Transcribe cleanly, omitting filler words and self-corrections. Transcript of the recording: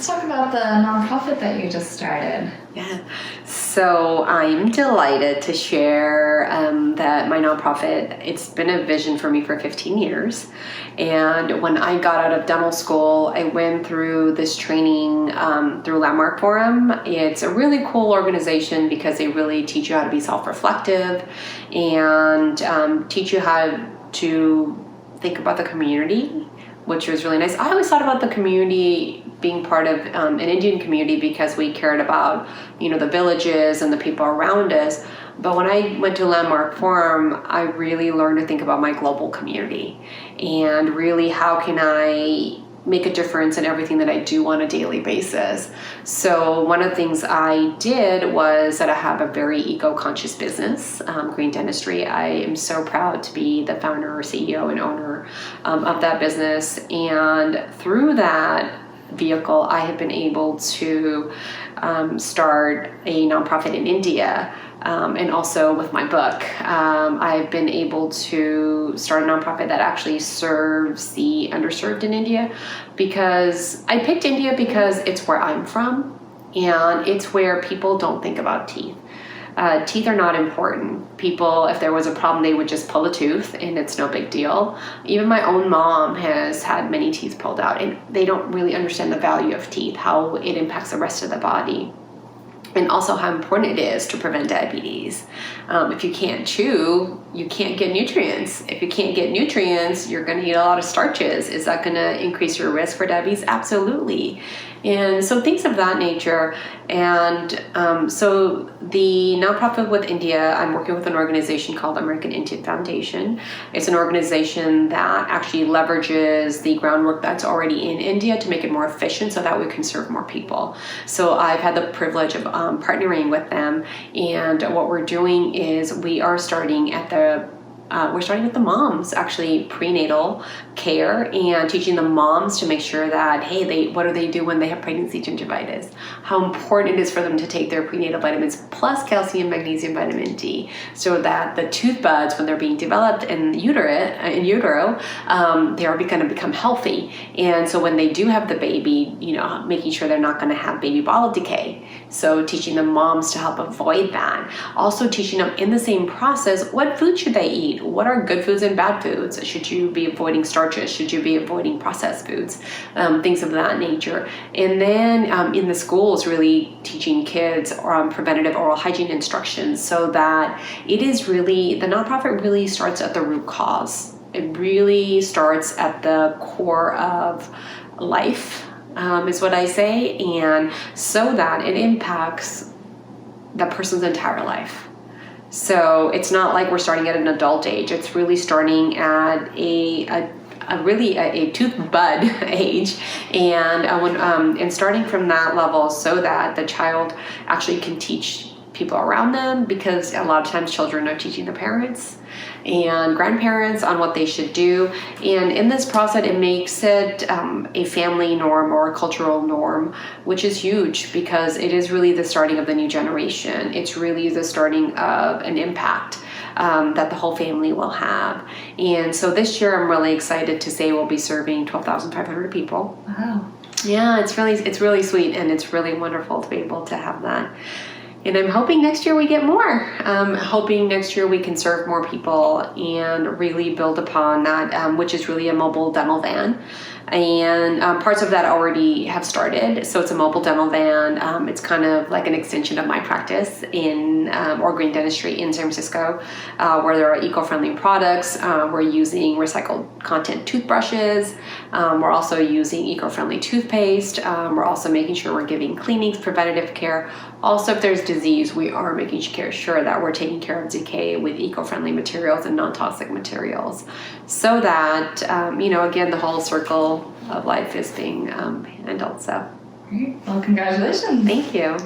Let's talk about the nonprofit that you just started. Yeah. So I'm delighted to share that my nonprofit, it's been a vision for me for 15 years. And when I got out of dental school, I went through this training through Landmark Forum. It's a really cool organization because they really teach you how to be self-reflective and teach you how to think about the community, which was really nice. I always thought about the community being part of an Indian community because we cared about, the villages and the people around us. But when I went to Landmark Forum, I really learned to think about my global community and really how can I make a difference in everything that I do on a daily basis. So one of the things I did was that I have a very eco-conscious business, Green Dentistry. I am so proud to be the founder, CEO, and owner of that business. And through that vehicle, I have been able to start a nonprofit in India. And also with my book, I've been able to start a nonprofit that actually serves the underserved in India, because I picked India because it's where I'm from and it's where people don't think about teeth. Teeth are not important. People, if there was a problem, they would just pull a tooth and it's no big deal. Even my own mom has had many teeth pulled out and they don't really understand the value of teeth, how it impacts the rest of the body. And also how important it is to prevent diabetes. If you can't chew, you can't get nutrients. If you can't get nutrients, you're going to eat a lot of starches. Is that going to increase your risk for diabetes? Absolutely. And so things of that nature. And so the nonprofit with India, I'm working with an organization called American Indian Foundation. It's an organization that actually leverages the groundwork that's already in India to make it more efficient so that we can serve more people. So I've had the privilege of partnering with them. And what we're doing is we are starting at we're starting with the moms, actually prenatal care, and teaching the moms to make sure that, hey, what do they do when they have pregnancy gingivitis? How important it is for them to take their prenatal vitamins plus calcium, magnesium, vitamin D, so that the tooth buds, when they're being developed in utero, they are going to become healthy. And so when they do have the baby, making sure they're not going to have baby bottle decay. So teaching the moms to help avoid that. Also teaching them in the same process, what food should they eat? What are good foods and bad foods? Should you be avoiding starches? Should you be avoiding processed foods? Things of that nature. And then in the schools, really teaching kids preventative oral hygiene instructions so that it is really, the nonprofit really starts at the root cause. It really starts at the core of life, is what I say, and so that it impacts the person's entire life. So it's not like we're starting at an adult age. It's really starting at a tooth bud age, and starting from that level so that the child actually can teach people around them, because a lot of times children are teaching their parents and grandparents on what they should do. And in this process, it makes it a family norm or a cultural norm, which is huge because it is really the starting of the new generation. It's really the starting of an impact that the whole family will have. And so this year, I'm really excited to say we'll be serving 12,500 people. Wow. Yeah, it's really sweet, and it's really wonderful to be able to have that. And I'm hoping next year we get more. Hoping next year we can serve more people and really build upon that, which is really a mobile dental van. And parts of that already have started. So it's a mobile dental van. It's kind of like an extension of my practice or Green Dentistry in San Francisco, where there are eco-friendly products. We're using recycled content toothbrushes. We're also using eco-friendly toothpaste. We're also making sure we're giving cleanings, preventative care. Also, if there's disease, we are making sure that we're taking care of decay with eco-friendly materials and non-toxic materials, so that, again, the whole circle of life is being handled. So, Great. Well, congratulations. Thank you.